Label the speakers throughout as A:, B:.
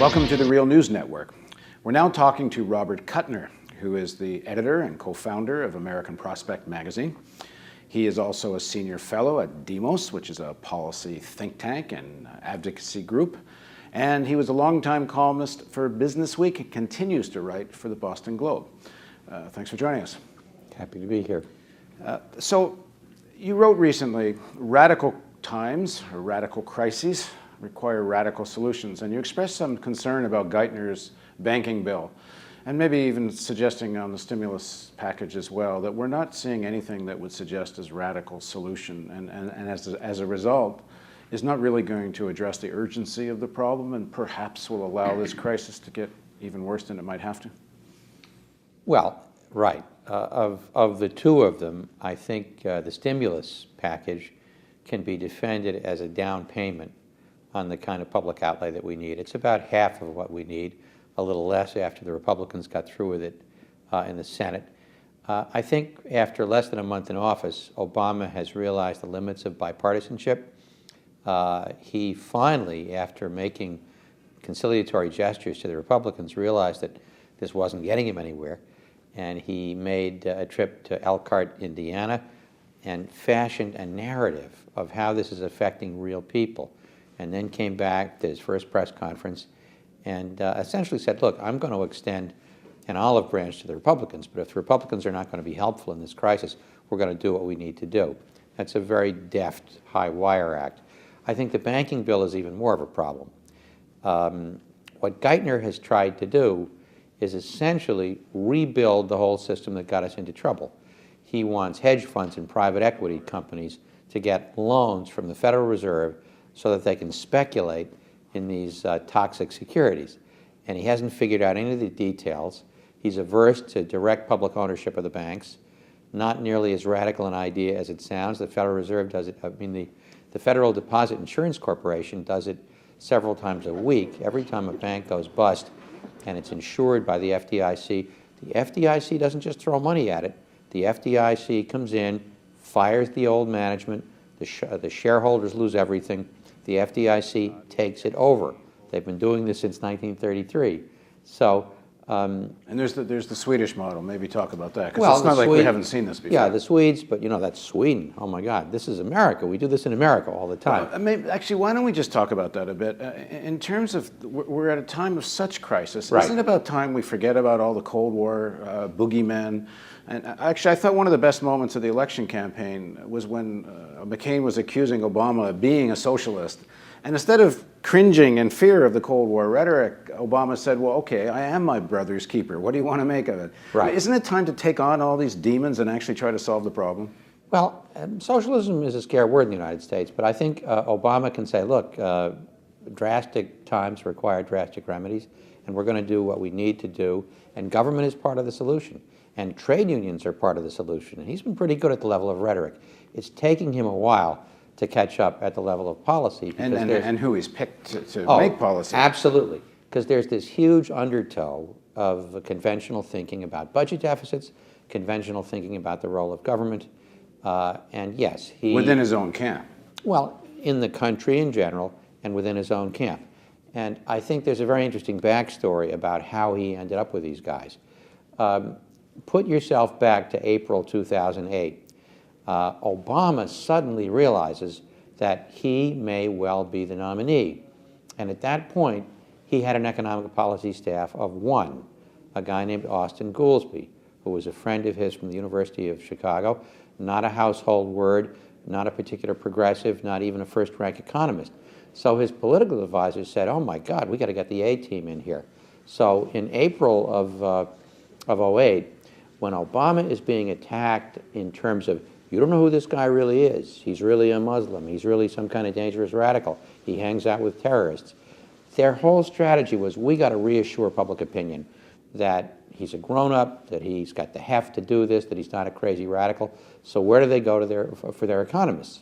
A: Welcome to the Real News Network. We're now talking to Robert Kuttner, who is the editor and co-founder of American Prospect magazine. He is also a senior fellow at Demos, which is a policy think tank and advocacy group. And he was a longtime columnist for Business Week and continues to write for the Boston Globe. Thanks for joining us.
B: Happy to be here.
A: So you wrote recently, radical times or radical crises require radical solutions, and you expressed some concern about Kuttner's banking bill, and maybe even suggesting on the stimulus package as well, that we're not seeing anything that would suggest as radical solution, and as a result, is not really going to address the urgency of the problem and perhaps will allow this crisis to get even worse than it might have to?
B: Well, right. Of the two of them, I think the stimulus package can be defended as a down payment on the kind of public outlay that we need. It's about half of what we need, a little less after the Republicans got through with it in the Senate. I think after less than a month in office, Obama has realized the limits of bipartisanship. He finally, after making conciliatory gestures to the Republicans, realized that this wasn't getting him anywhere, and he made a trip to Elkhart, Indiana, and fashioned a narrative of how this is affecting real people, and then came back to his first press conference and essentially said, look, I'm going to extend an olive branch to the Republicans, but if the Republicans are not going to be helpful in this crisis, we're going to do what we need to do. That's a very deft, high-wire act. I think the banking bill is even more of a problem. What Kuttner has tried to do is essentially rebuild the whole system that got us into trouble. He wants hedge funds and private equity companies to get loans from the Federal Reserve so that they can speculate in these toxic securities. And he hasn't figured out any of the details. He's averse to direct public ownership of the banks, not nearly as radical an idea as it sounds. The Federal Reserve does it, the Federal Deposit Insurance Corporation does it several times a week. Every time a bank goes bust and it's insured by the FDIC doesn't just throw money at it. The FDIC comes in, fires the old management, the shareholders lose everything. The FDIC takes it over. They've been doing this since 1933. So,
A: and there's the Swedish model. Maybe talk about that, because
B: well,
A: it's not like we haven't seen this before.
B: Yeah, the Swedes, but you know, that's Sweden. Oh my God, this is America. We do this in America all the time.
A: Actually, why don't we just talk about that a bit? In terms of, we're at a time of such crisis.
B: Right.
A: Isn't it about time we forget about all the Cold War boogeymen? And actually, I thought one of the best moments of the election campaign was when McCain was accusing Obama of being a socialist. And instead of cringing in fear of the Cold War rhetoric, Obama said, well, okay, I am my brother's keeper. What do you want to make of it?
B: Right.
A: Isn't it time to take on all these demons and actually try to solve the problem?
B: Well, socialism is a scare word in the United States, but I think Obama can say, look, drastic times require drastic remedies, and we're going to do what we need to do, and government is part of the solution, and trade unions are part of the solution, and he's been pretty good at the level of rhetoric. It's taking him a while to catch up at the level of policy.
A: And who he's picked to make policy.
B: Absolutely, because there's this huge undertow of conventional thinking about budget deficits, conventional thinking about the role of government, and yes, he...
A: Within his own camp.
B: Well, in the country in general and within his own camp. And I think there's a very interesting backstory about how he ended up with these guys. Put yourself back to April 2008. Obama suddenly realizes that he may well be the nominee. And at that point, he had an economic policy staff of one, a guy named Austin Goolsbee, who was a friend of his from the University of Chicago, not a household word, not a particular progressive, not even a first-rank economist. So his political advisors said, oh my God, we got to get the A-team in here. So in April of 08, when Obama is being attacked in terms of, you don't know who this guy really is. He's really a Muslim. He's really some kind of dangerous radical. He hangs out with terrorists. Their whole strategy was, we got to reassure public opinion that he's a grown-up, that he's got the heft to do this, that he's not a crazy radical. So where do they go to for their economists?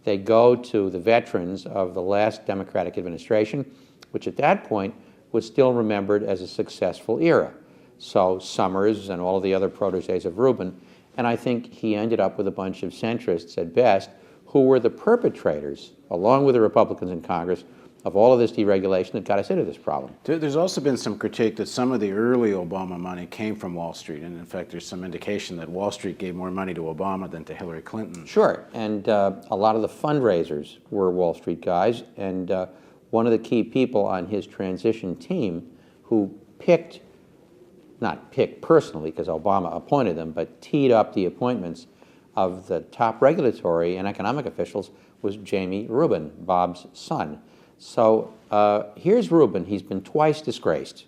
B: They go to the veterans of the last Democratic administration, which at that point was still remembered as a successful era. So Summers and all of the other proteges of Rubin. And I think he ended up with a bunch of centrists at best who were the perpetrators, along with the Republicans in Congress, of all of this deregulation that got us into this problem.
A: There's also been some critique that some of the early Obama money came from Wall Street, and in fact there's some indication that Wall Street gave more money to Obama than to Hillary Clinton.
B: Sure, and a lot of the fundraisers were Wall Street guys, and one of the key people on his transition team who not picked personally because Obama appointed them, but teed up the appointments of the top regulatory and economic officials was Jamie Rubin, Bob's son. So here's Rubin. He's been twice disgraced.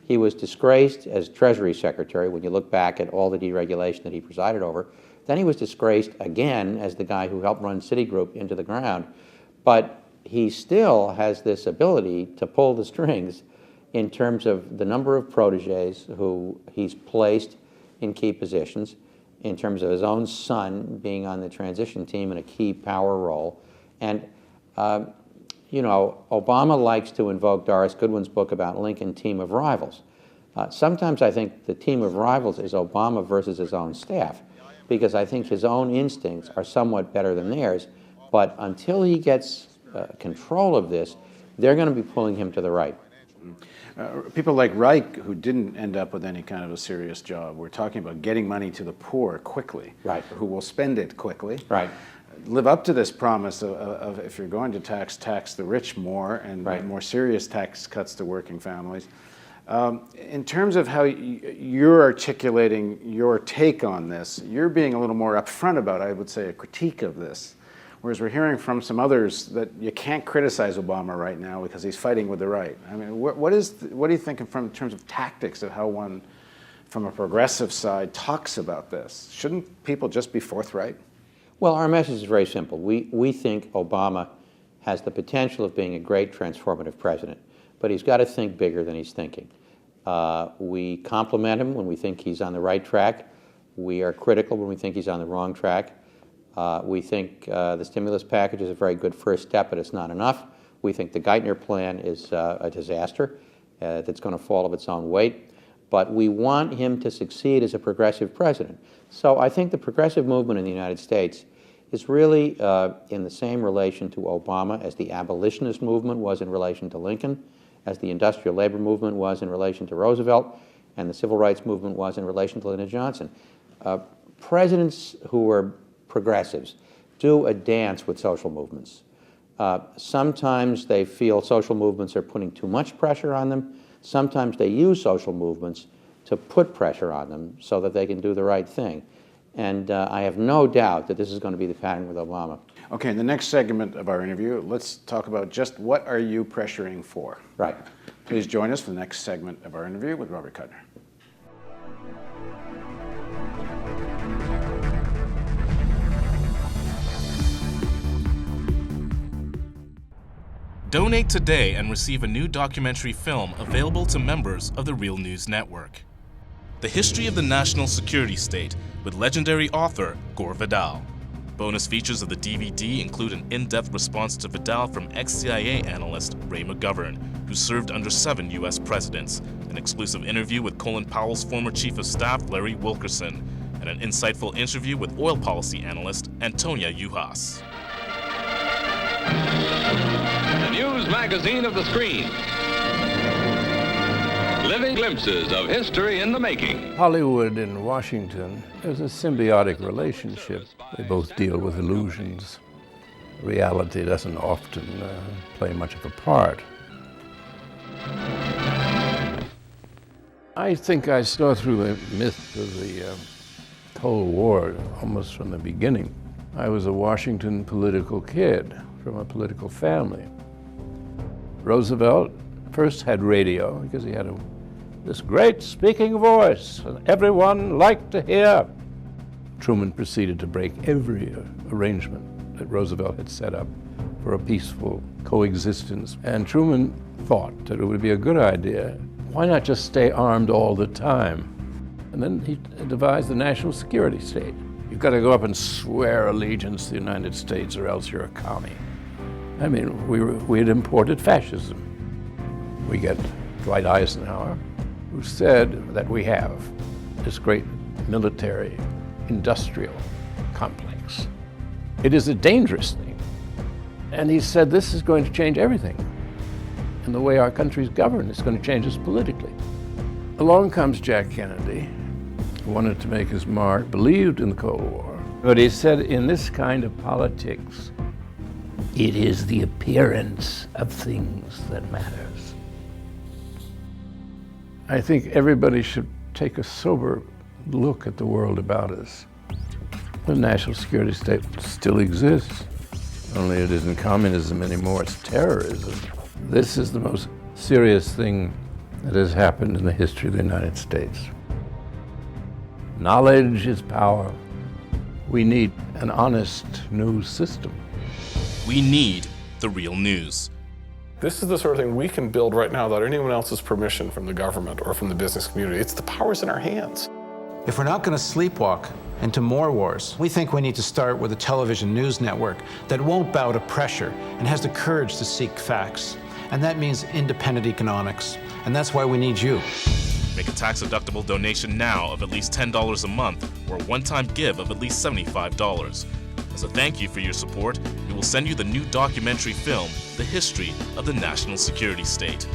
B: He was disgraced as Treasury Secretary when you look back at all the deregulation that he presided over. Then he was disgraced again as the guy who helped run Citigroup into the ground. But he still has this ability to pull the strings in terms of the number of proteges who he's placed in key positions, in terms of his own son being on the transition team in a key power role. And you know, Obama likes to invoke Doris Goodwin's book about Lincoln team of rivals. Sometimes I think the team of rivals is Obama versus his own staff, because I think his own instincts are somewhat better than theirs, but until he gets control of this, they're going to be pulling him to the right.
A: People like Reich, who didn't end up with any kind of a serious job, we're talking about getting money to the poor quickly,
B: right,
A: who will spend it quickly.
B: Right.
A: Live up to this promise of if you're going to tax the rich more and
B: right,
A: more serious tax cuts to working families. In terms of how you're articulating your take on this, you're being a little more upfront about, I would say, a critique of this. Whereas we're hearing from some others that you can't criticize Obama right now because he's fighting with the right. I mean, what do you think in terms of tactics of how one, from a progressive side, talks about this? Shouldn't people just be forthright?
B: Well, our message is very simple. We think Obama has the potential of being a great transformative president, but he's got to think bigger than he's thinking. We compliment him when we think he's on the right track. We are critical when we think he's on the wrong track. We think the stimulus package is a very good first step, but it's not enough. We think the Kuttner plan is a disaster that's going to fall of its own weight. But we want him to succeed as a progressive president. So I think the progressive movement in the United States is really in the same relation to Obama as the abolitionist movement was in relation to Lincoln, as the industrial labor movement was in relation to Roosevelt, and the civil rights movement was in relation to Lyndon Johnson. Presidents who are progressives do a dance with social movements. Sometimes they feel social movements are putting too much pressure on them. Sometimes they use social movements to put pressure on them so that they can do the right thing. And I have no doubt that this is going to be the pattern with Obama.
A: Okay, in the next segment of our interview, let's talk about just what are you pressuring for?
B: Right.
A: Please join us for the next segment of our interview with Robert Kuttner.
C: Donate today and receive a new documentary film available to members of the Real News Network. The History of the National Security State with legendary author Gore Vidal. Bonus features of the DVD include an in-depth response to Vidal from ex-CIA analyst Ray McGovern, who served under 7 U.S. presidents, an exclusive interview with Colin Powell's former Chief of Staff Larry Wilkerson, and an insightful interview with oil policy analyst Antonia Juhas.
D: The news magazine of the screen. Living glimpses of history in the making.
E: Hollywood and Washington, there's a symbiotic relationship. They both deal with illusions. Reality doesn't often play much of a part. I think I saw through the myth of the Cold War almost from the beginning. I was a Washington political kid from a political family. Roosevelt first had radio because he had this great speaking voice and everyone liked to hear. Truman proceeded to break every arrangement that Roosevelt had set up for a peaceful coexistence. And Truman thought that it would be a good idea. Why not just stay armed all the time? And then he devised the national security state. You've got to go up and swear allegiance to the United States or else you're a commie. I mean, we had imported fascism. We get Dwight Eisenhower, who said that we have this great military industrial complex. It is a dangerous thing. And he said this is going to change everything. in the way our country's governed. It's going to change us politically. Along comes Jack Kennedy, who wanted to make his mark, believed in the Cold War. But he said, in this kind of politics, it is the appearance of things that matters. I think everybody should take a sober look at the world about us. The national security state still exists, only it isn't communism anymore, it's terrorism. This is the most serious thing that has happened in the history of the United States. Knowledge is power. We need an honest news system.
C: We need the real news.
F: This is the sort of thing we can build right now without anyone else's permission from the government or from the business community. It's the power's in our hands.
A: If we're not going to sleepwalk into more wars, we think we need to start with a television news network that won't bow to pressure and has the courage to seek facts. And that means independent economics. And that's why we need you.
C: Make a tax-deductible donation now of at least $10 a month or a one-time give of at least $75. As a thank you for your support, we will send you the new documentary film, The History of the National Security State.